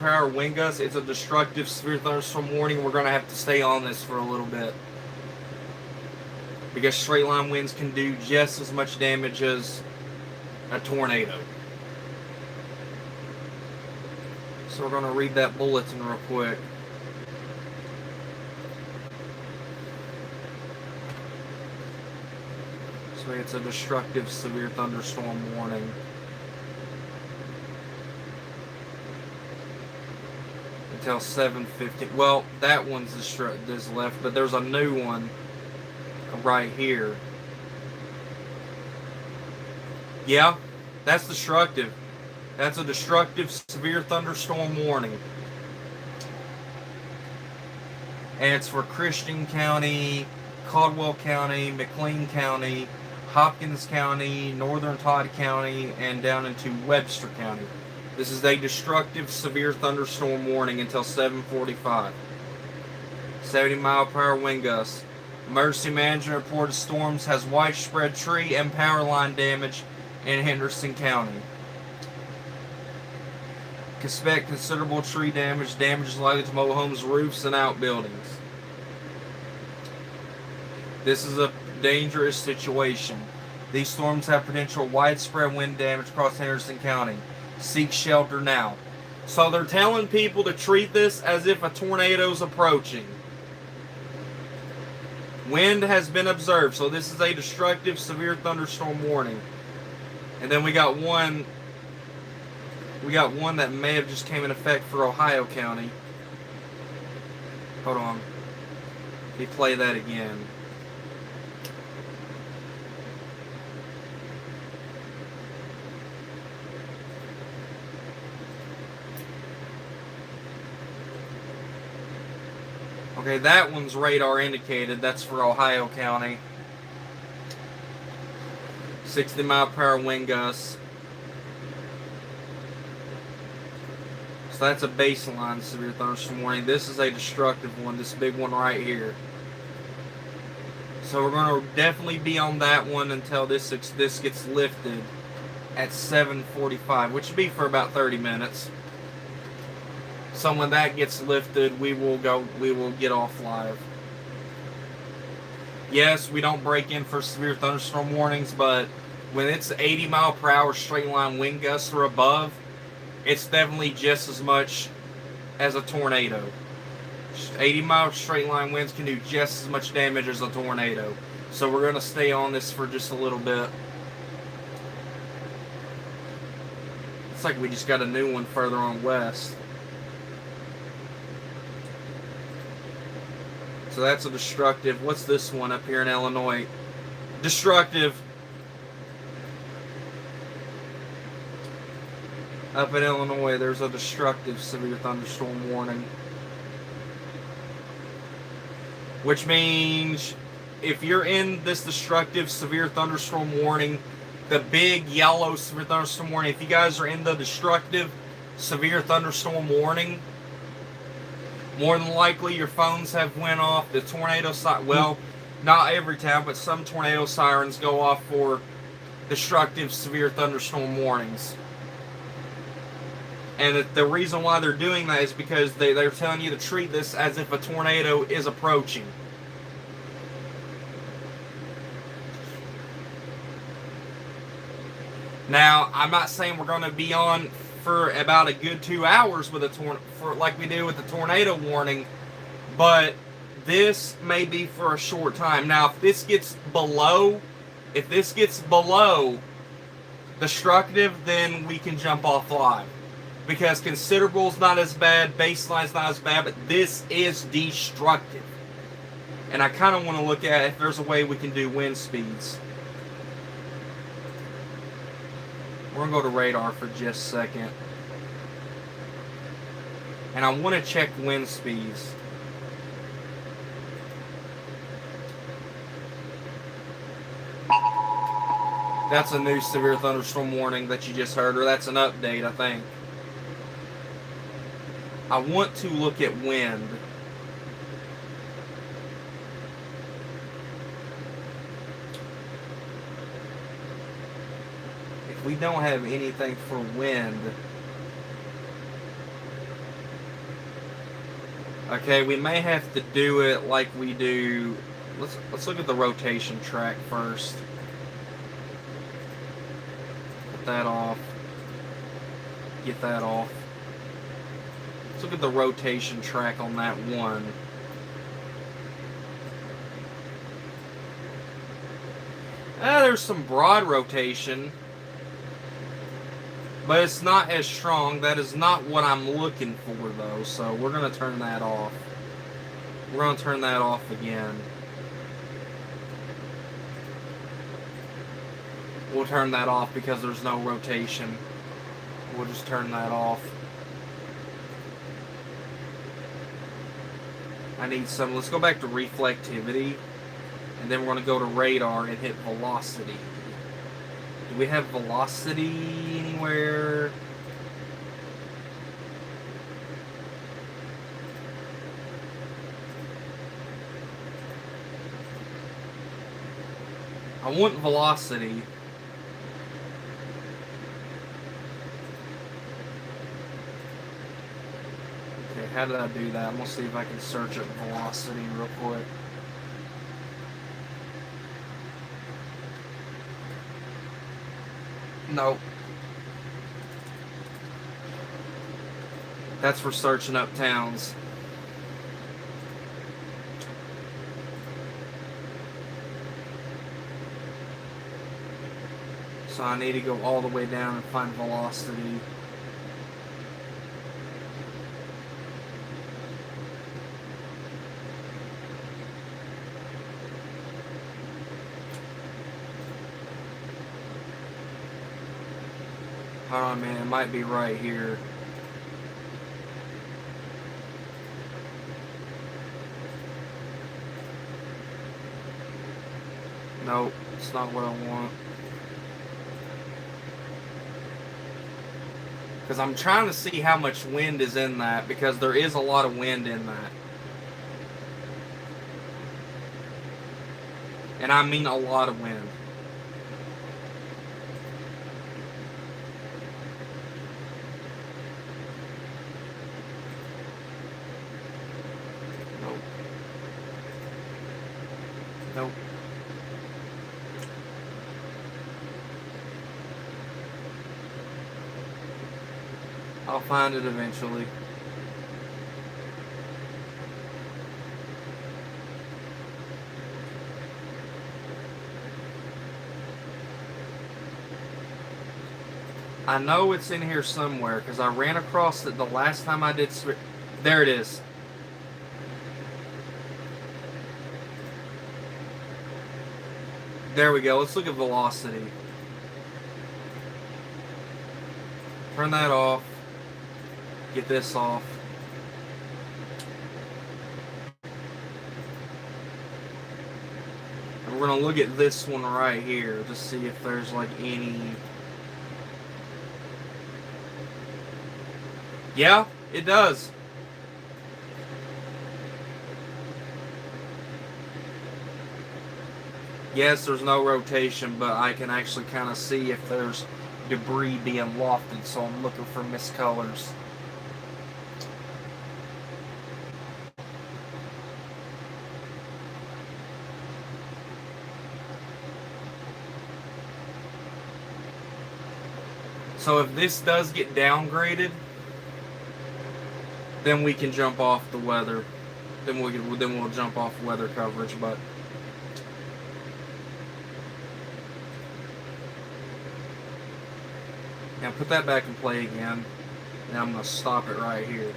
power wind gusts. It's a destructive severe thunderstorm warning. We're going to have to stay on this for a little bit, because straight line winds can do just as much damage as a tornado. So we're going to read that bulletin real quick. So it's a destructive severe thunderstorm warning. Until 7:50. Well, that one's this left, but there's a new one right here. Yeah, that's destructive. That's a destructive severe thunderstorm warning. And it's for Christian County, Caldwell County, McLean County, Hopkins County, Northern Todd County, and down into Webster County. This is a destructive severe thunderstorm warning until 7:45. 70-mile-per-hour wind gusts. Emergency management reported storms has widespread tree and power line damage in Henderson County. Expect considerable tree damage. Damage is likely to mobile homes, roofs, and outbuildings. This is a dangerous situation. These storms have potential widespread wind damage across Henderson County. Seek shelter now. So they're telling people to treat this as if a tornado is approaching. Wind has been observed, so this is a destructive severe thunderstorm warning. And then we got one that may have just came in effect for Ohio County. Hold on. Let me play that again. Okay, that one's radar indicated. That's for Ohio County. 60-mile-per-hour wind gusts. So that's a baseline severe thunderstorm warning. This is a destructive one, this big one right here. So we're going to definitely be on that one until this gets lifted at 7:45, which will be for about 30 minutes. So when that gets lifted, we will get off live. Yes, we don't break in for severe thunderstorm warnings, but when it's 80-mile-per-hour straight line wind gusts or above, it's definitely just as much as a tornado. 80-mile straight line winds can do just as much damage as a tornado. So we're going to stay on this for just a little bit. It's like we just got a new one further on west. So that's a destructive. What's this one up here in Illinois? Destructive. Up in Illinois, there's a destructive severe thunderstorm warning. Which means if you're in this destructive severe thunderstorm warning, the big yellow severe thunderstorm warning, if you guys are in the destructive severe thunderstorm warning, more than likely your phones have went off. The tornado siren, well, not every time, but some tornado sirens go off for destructive severe thunderstorm warnings. And the reason why they're doing that is because they're telling you to treat this as if a tornado is approaching. Now, I'm not saying we're going to be on for about a good 2 hours with like we do with the tornado warning, but this may be for a short time. Now, if this gets below destructive, then we can jump off live. Because considerable's not as bad, baseline's not as bad, but this is destructive. And I kind of want to look at if there's a way we can do wind speeds. We're going to go to radar for just a second. And I want to check wind speeds. That's a new severe thunderstorm warning that you just heard, or that's an update, I think. I want to look at wind. If we don't have anything for wind, Okay, we may have to do it like we do. Let's look at the rotation track first. Put that off. Get that off. Let's look at the rotation track on that one. There's some broad rotation, but it's not as strong. That is not what I'm looking for, though, so we're going to turn that off. We're going to turn that off again. We'll turn that off because there's no rotation. We'll just turn that off. I need some. Let's go back to reflectivity. And then we're going to go to radar and hit velocity. Do we have velocity anywhere? I want velocity. Okay, how did I do that? I'm going to see if I can search up velocity real quick. Nope. That's for searching up towns. So I need to go all the way down and find velocity. Hold on, man. It might be right here. Nope, it's not what I want. Because I'm trying to see how much wind is in that, because there is a lot of wind in that. And I mean a lot of wind. Nope. I'll find it eventually. I know it's in here somewhere because I ran across it the last time I did. There it is. There we go. Let's look at velocity. Turn that off. Get this off. And we're going to look at this one right here to see if there's like any... Yeah, it does. Yes, there's no rotation, but I can actually kind of see if there's debris being lofted, so I'm looking for miscolors. So if this does get downgraded, then we can jump off the weather. Then we'll jump off weather coverage, but now put that back in play again. And I'm going to stop it right here.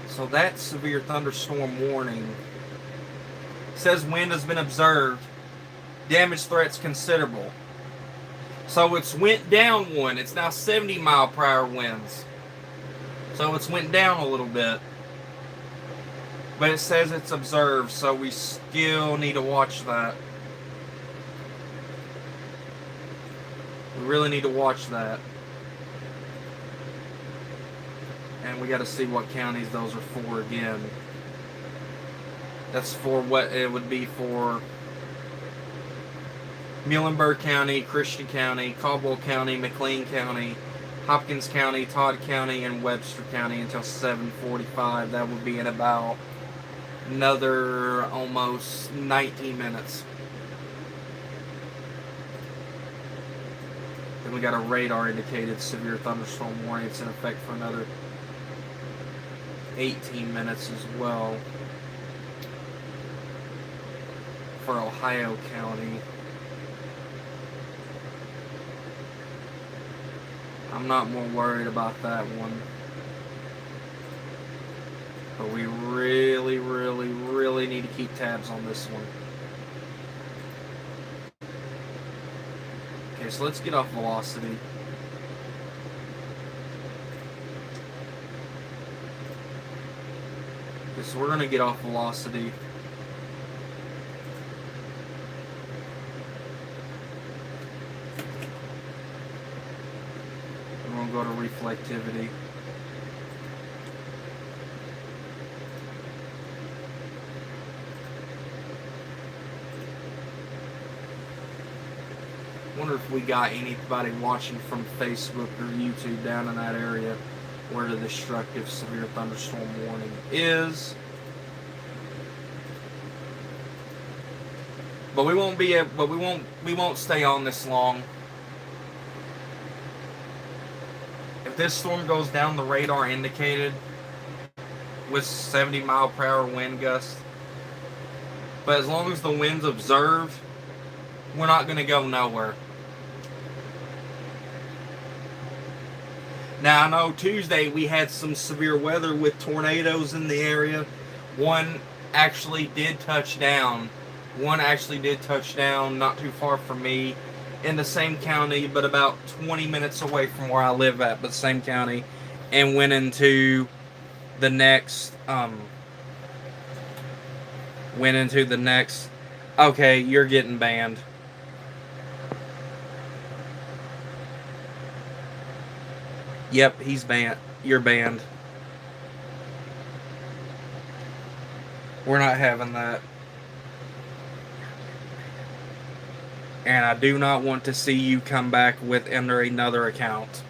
So that severe thunderstorm warning says wind has been observed. Damage threat's considerable. So it's went down one. It's now 70 mile per hour winds. So it's went down a little bit. But it says it's observed, so we still need to watch that. We really need to watch that. And we got to see what counties those are for again. That's for what it would be for: Muhlenberg County, Christian County, Caldwell County, McLean County, Hopkins County, Todd County, and Webster County until 7:45. That would be in about another almost 19 minutes. Then we got a radar indicated severe thunderstorm warning. It's in effect for another 18 minutes as well for Ohio County. I'm not more worried about that one. But we really, really, really need to keep tabs on this one. Okay, so let's get off velocity. Okay, so we're going to get off velocity. We're going to go to reflectivity. Wonder if we got anybody watching from Facebook or YouTube down in that area where the destructive severe thunderstorm warning is. But we won't be we won't stay on this long. If this storm goes down the radar indicated with 70-mile-per-hour wind gusts, but as long as the wind's observed, we're not going to go nowhere. Now, I know Tuesday we had some severe weather with tornadoes in the area. One actually did touch down. Not too far from me in the same county, but about 20 minutes away from where I live at, but same county, and went into the next, okay, you're getting banned. Yep, he's banned. You're banned. We're not having that. And I do not want to see you come back with under another account.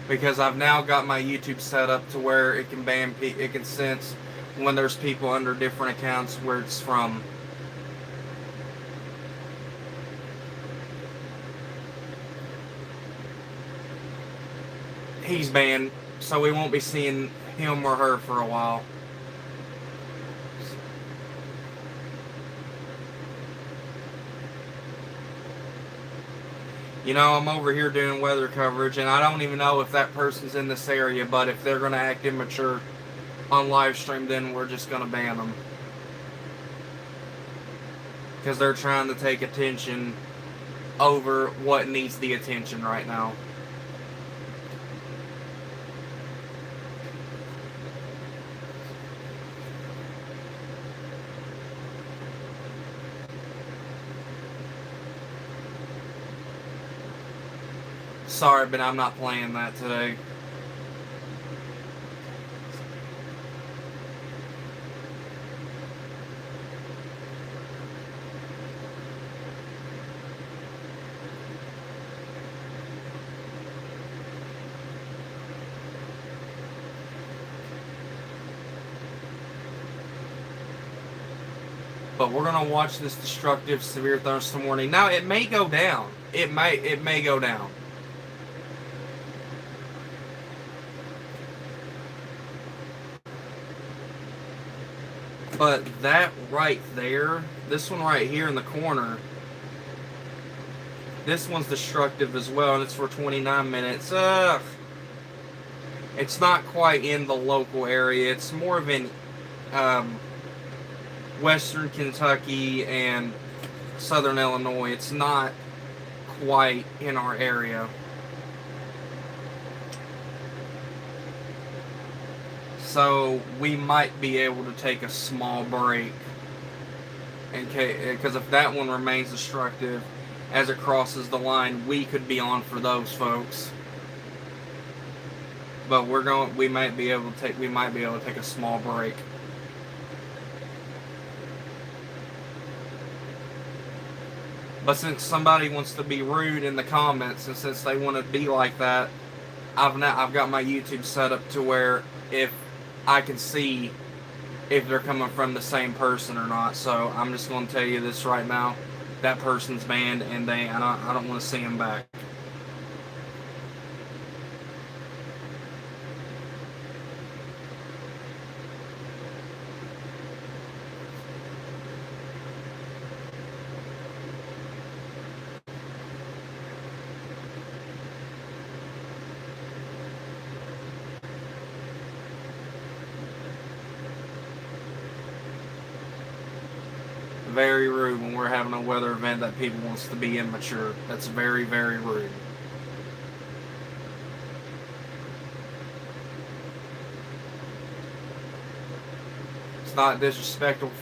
Because I've now got my YouTube set up to where it can ban, it can sense when there's people under different accounts where it's from. He's banned, so we won't be seeing him or her for a while. You know, I'm over here doing weather coverage, and I don't even know if that person's in this area, but if they're going to act immature on live stream, then we're just going to ban them. Because they're trying to take attention over what needs the attention right now. Sorry, but I'm not playing that today. But we're going to watch this destructive severe thunderstorm warning. Now, it may go down. It may go down. But that right there, this one right here in the corner, this one's destructive as well, and it's for 29 minutes. It's not quite in the local area. It's more of in western Kentucky and southern Illinois. It's not quite in our area. So we might be able to take a small break, because if that one remains destructive as it crosses the line, we could be on for those folks. but we might be able to take a small break. But since somebody wants to be rude in the comments, and since they want to be like that, I've got my YouTube set up to where if I can see if they're coming from the same person or not. So I'm just going to tell you this right now: that person's banned, and I don't want to see them back. Very rude when we're having a weather event that people wants to be immature. That's very, very rude. It's not disrespectful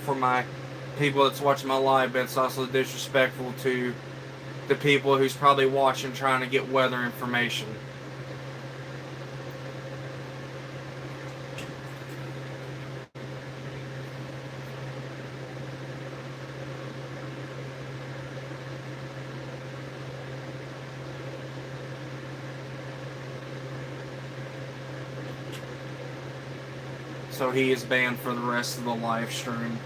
for my people that's watching my live, but it's also disrespectful to the people who's probably watching trying to get weather information. So he is banned for the rest of the live stream.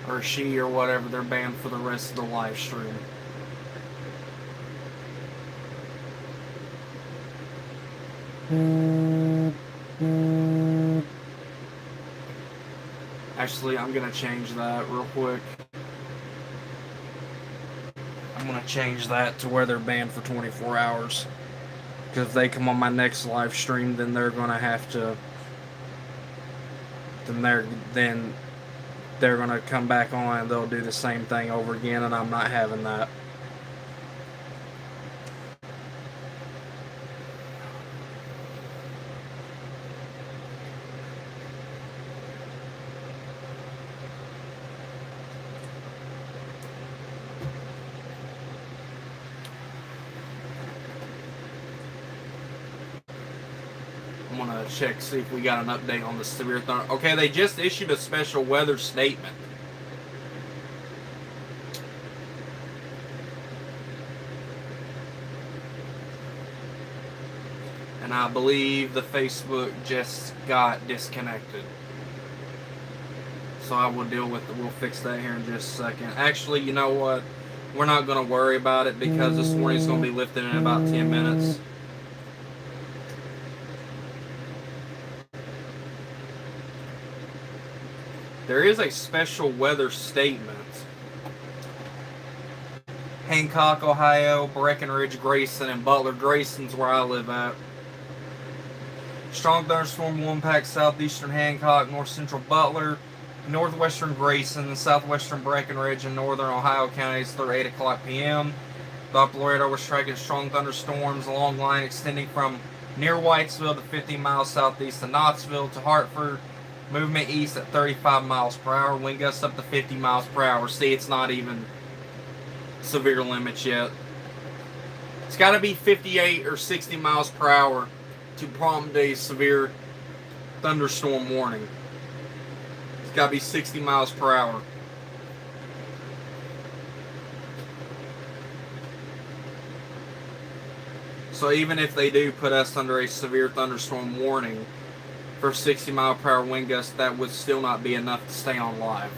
Or she or whatever, they're banned for the rest of the live stream. Actually, I'm going to change that real quick. I'm going to change that to where they're banned for 24 hours. Because if they come on my next live stream, then they're going to have to... Then they're going to come back on and they'll do the same thing over again, and I'm not having that. I'm going to check, see if we got an update on the severe thunder. Okay, they just issued a special weather statement. And I believe the Facebook just got disconnected. So I will deal with it. We'll fix that here in just a second. Actually, you know what? We're not going to worry about it because this warning is going to be lifted in about 10 minutes. There is a special weather statement. Hancock, Ohio, Breckenridge, Grayson, and Butler. Grayson's where I live at. Strong thunderstorm will impact southeastern Hancock, north central Butler, northwestern Grayson, southwestern Breckenridge, and northern Ohio counties through 8 o'clock p.m. Doppler radar was tracking strong thunderstorms along the line extending from near Whitesville to 50 miles southeast of Knoxville to Hartford. Movement east at 35 miles per hour. Wind gusts up to 50 miles per hour. See, it's not even severe limits yet. It's got to be 58 or 60 miles per hour to prompt a severe thunderstorm warning. It's got to be 60 miles per hour. So even if they do put us under a severe thunderstorm warning for 60 mile per hour wind gusts, that would still not be enough to stay on live.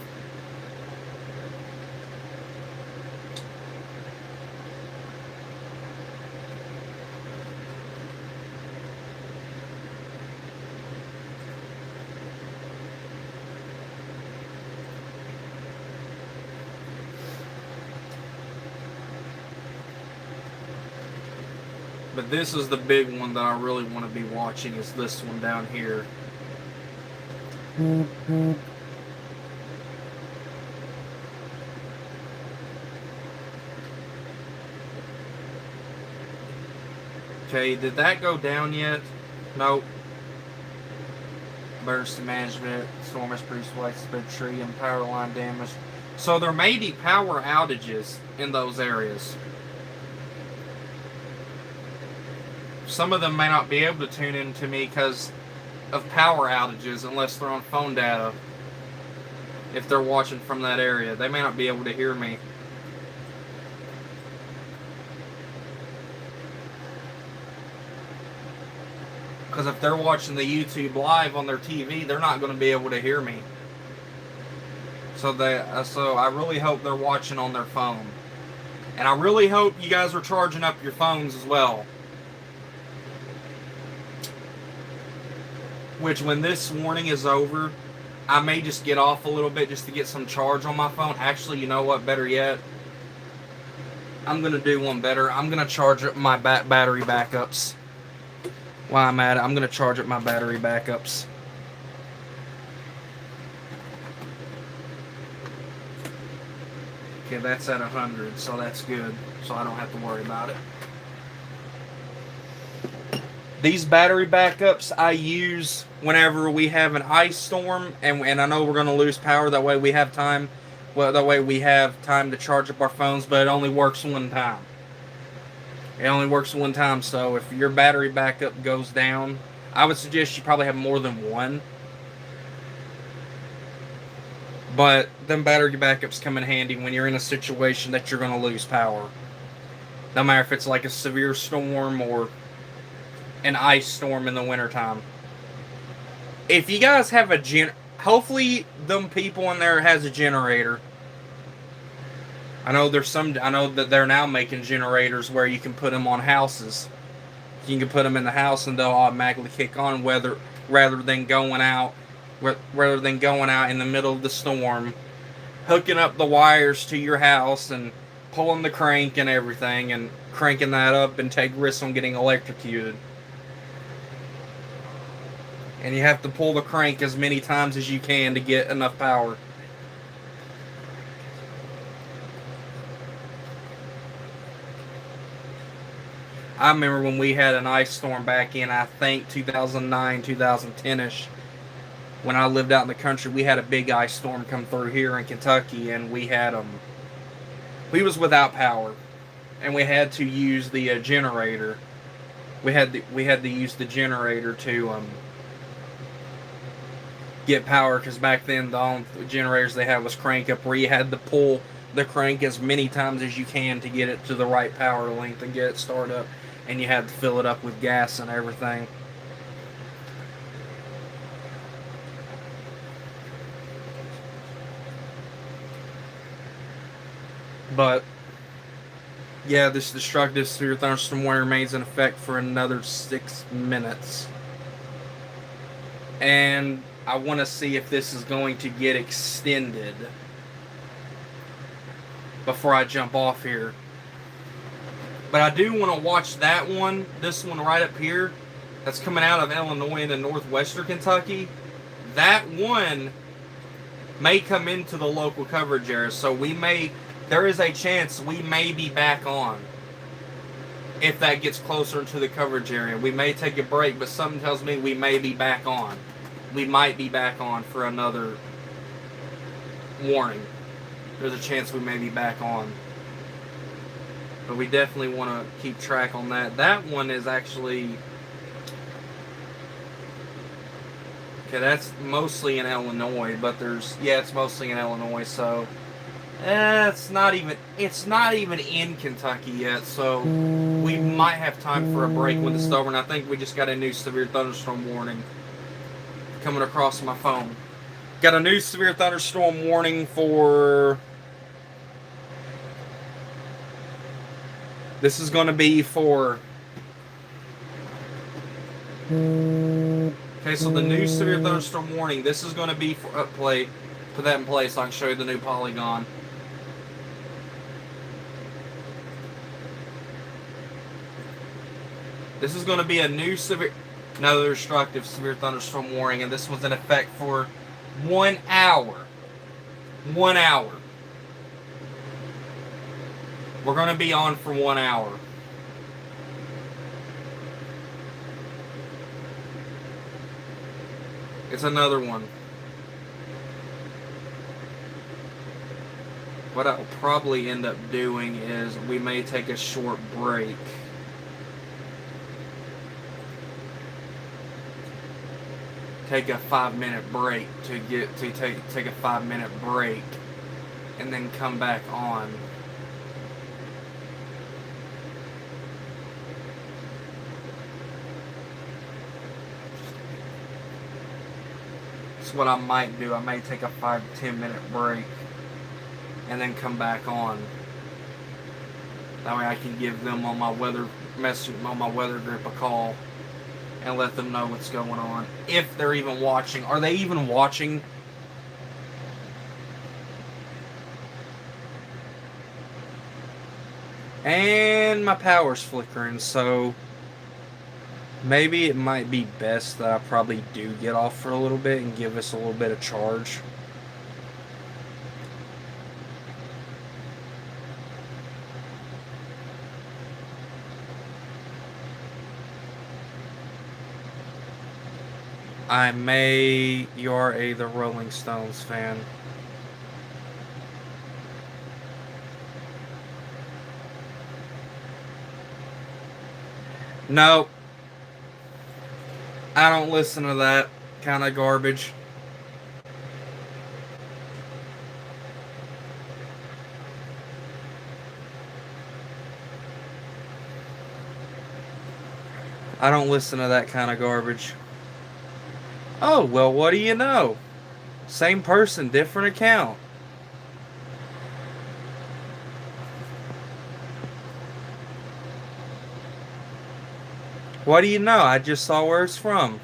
But this is the big one that I really want to be watching, is this one down here. Okay, did that go down yet? Nope. Emergency management, storm has produced widespread tree and power line damage. So there may be power outages in those areas. some of them may not be able to tune in to me because of power outages unless they're on phone data. If they're watching from that area, they may not be able to hear me. Because if they're watching the YouTube live on their TV, they're not going to be able to hear me. So I really hope they're watching on their phone. And I really hope you guys are charging up your phones as well. Which, when this warning is over, I may just get off a little bit just to get some charge on my phone. Actually, you know what? Better yet, I'm going to do one better. I'm going to charge up my battery backups. While I'm at it, I'm going to charge up my battery backups. Okay, that's at 100, so that's good. So I don't have to worry about it. These battery backups I use whenever we have an ice storm, and I know we're going to lose power. That way we have time. Well, that way we have time to charge up our phones, but it only works one time. It only works one time, so if your battery backup goes down, I would suggest you probably have more than one. But them battery backups come in handy when you're in a situation that you're going to lose power. No matter if it's like a severe storm or an ice storm in the wintertime. If you guys have hopefully them people in there has a generator. I know that they're now making generators where you can put them on houses. You can put them in the house and they'll automatically kick on rather than going out in the middle of the storm, hooking up the wires to your house and pulling the crank and everything and cranking that up and take risks on getting electrocuted. And you have to pull the crank as many times as you can to get enough power. I remember when we had an ice storm back in, I think, 2009, 2010-ish. When I lived out in the country, we had a big ice storm come through here in Kentucky, and we was without power, and we had to use the generator. We had to use the generator to get power, because back then the only generators they had was crank up, where you had to pull the crank as many times as you can to get it to the right power length and get it started up, and you had to fill it up with gas and everything. But yeah, this destructive severe thunderstorm warning remains in effect for another 6 minutes. And I want to see if this is going to get extended before I jump off here. But I do want to watch that one, this one right up here, that's coming out of Illinois into northwestern Kentucky. That one may come into the local coverage area, so there is a chance we may be back on if that gets closer into the coverage area. We may take a break, but something tells me we may be back on. We might be back on for another warning. There's a chance we may be back on. But we definitely want to keep track on that. That one is actually... Okay, that's mostly in Illinois, but it's mostly in Illinois, so... It's not even in Kentucky yet, so we might have time for a break when it's over. And I think we just got a new severe thunderstorm warning coming across my phone. Got a new severe thunderstorm warning for... This is going to be for... Okay, so the new severe thunderstorm warning, this is going to be for put that in place so I can show you the new polygon. This is going to be another destructive severe thunderstorm warning, and this one's in effect for 1 hour. 1 hour. We're going to be on for 1 hour. It's another one. What I'll probably end up doing is we may take a short break. take a 5-minute break to take a 5-minute break and then come back on. That's what I might do. I may take a 5-10 minute break and then come back on. That way I can give them on my weather group a call and let them know what's going on. If they're even watching. Are they even watching? And my power's flickering, so maybe it might be best that I probably do get off for a little bit and give us a little bit of charge. You are the Rolling Stones fan. No. I don't listen to that kind of garbage. I don't listen to that kind of garbage. Oh, well, what do you know? Same person, different account. What do you know? I just saw where it's from.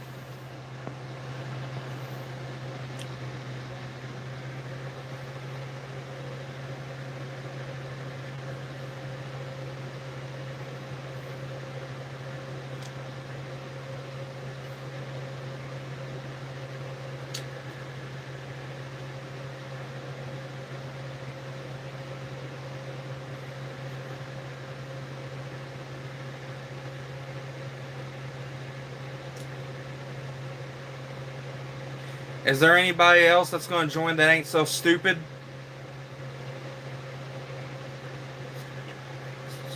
Is there anybody else that's going to join that ain't so stupid?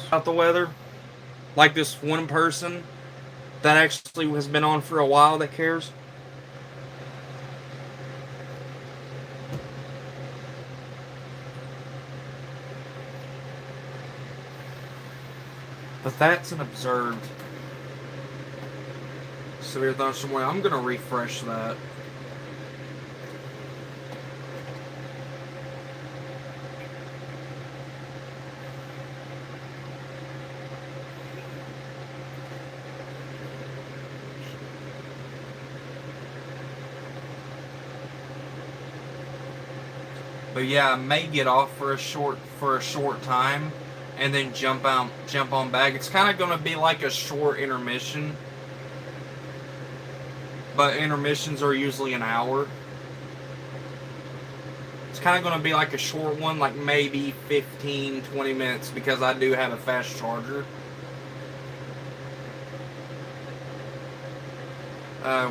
About the weather? Like this one person that actually has been on for a while that cares? But that's an observed severe thunderstorm. I'm going to refresh that. But yeah, I may get off for a short time and then jump on back. It's kind of going to be like a short intermission. But intermissions are usually an hour. It's kind of going to be like a short one, like maybe 15-20 minutes, because I do have a fast charger.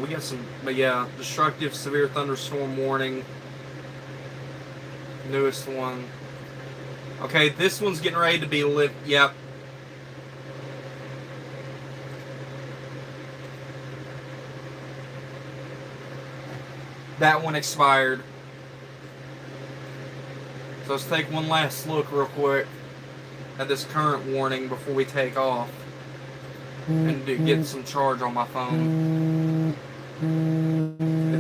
We got some, but yeah, destructive severe thunderstorm warning. Newest one. Okay, this one's getting ready to be lit. Yep. That one expired. So let's take one last look real quick at this current warning before we take off and get some charge on my phone.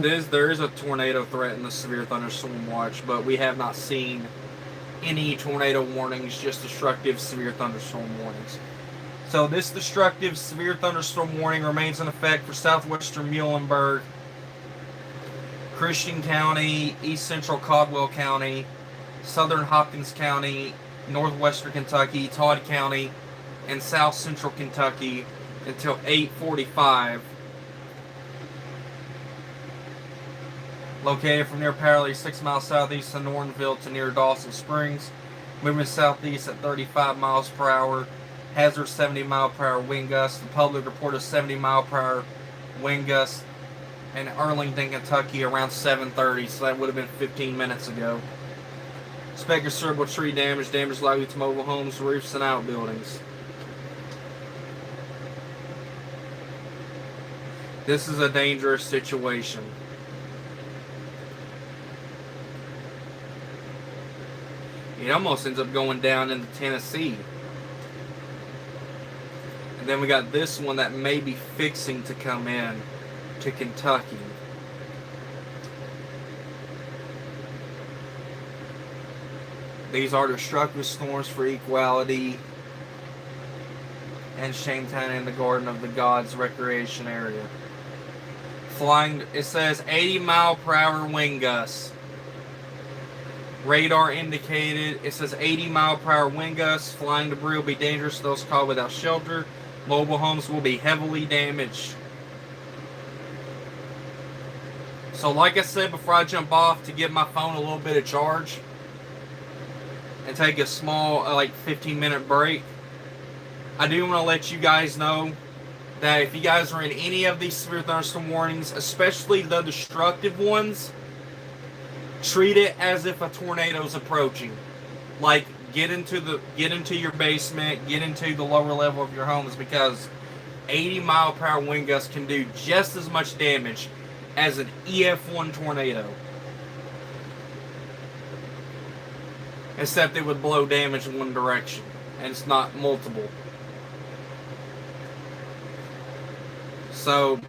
There is a tornado threat in the severe thunderstorm watch, but we have not seen any tornado warnings, just destructive severe thunderstorm warnings. So this destructive severe thunderstorm warning remains in effect for southwestern Muhlenberg, Christian County, East Central Caldwell County, Southern Hopkins County, Northwestern Kentucky, Todd County, and South Central Kentucky until 8:45. Located from near Parley, 6 miles southeast of Nortonville to near Dawson Springs. Moving southeast at 35 miles per hour. Hazard 70 mile per hour wind gusts. The public reported 70 mile per hour wind gusts in Arlington, Kentucky around 7:30, so that would have been 15 minutes ago. Expect considerable tree damage likely to mobile homes, roofs, and outbuildings. This is a dangerous situation. It almost ends up going down into Tennessee. And then we got this one that may be fixing to come in to Kentucky. These are destructive storms for equality and Shametown in the Garden of the Gods recreation area. Flying, it says 80 mile per hour wind gusts. Radar indicated, it says 80 mile per hour wind gusts. Flying debris will be dangerous to those caught without shelter. Mobile homes will be heavily damaged. So like I said before I jump off, to give my phone a little bit of charge and take a small 15-minute break, I do want to let you guys know that if you guys are in any of these severe thunderstorm warnings, especially the destructive ones, treat it as if a tornado is approaching. Like, get into your basement, get into the lower level of your homes, because 80 mile per hour wind gusts can do just as much damage as an EF1 tornado. Except it would blow damage in one direction, and it's not multiple. So,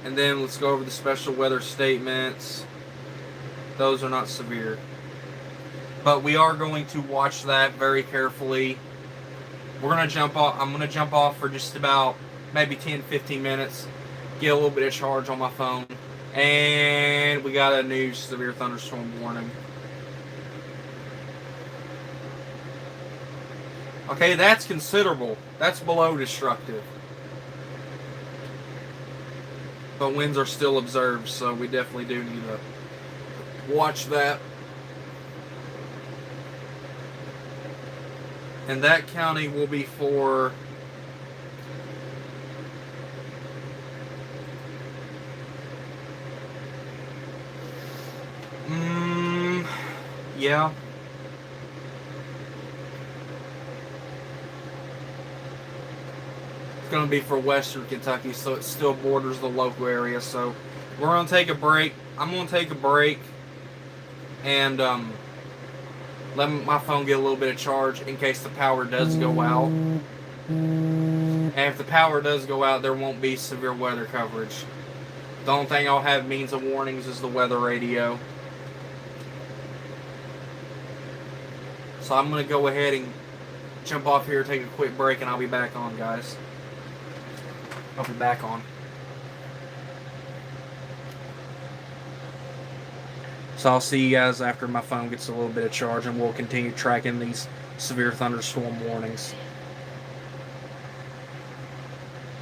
and then let's go over the special weather statements. Those are not severe. But we are going to watch that very carefully. We're going to jump off. I'm going to jump off for just about maybe 10-15 minutes. Get a little bit of charge on my phone. And we got a new severe thunderstorm warning. Okay, that's considerable. That's below destructive. But winds are still observed, so we definitely do need to watch that. And that county will be for yeah. It's going to be for Western Kentucky, so it still borders the local area. So we're going to take a break. I'm going to take a break and let my phone get a little bit of charge in case the power does go out. And if the power does go out, there won't be severe weather coverage. The only thing I'll have means of warnings is the weather radio. So I'm going to go ahead and jump off here, take a quick break, and I'll be back on, guys. I'll be back on. So I'll see you guys after my phone gets a little bit of charge, and we'll continue tracking these severe thunderstorm warnings.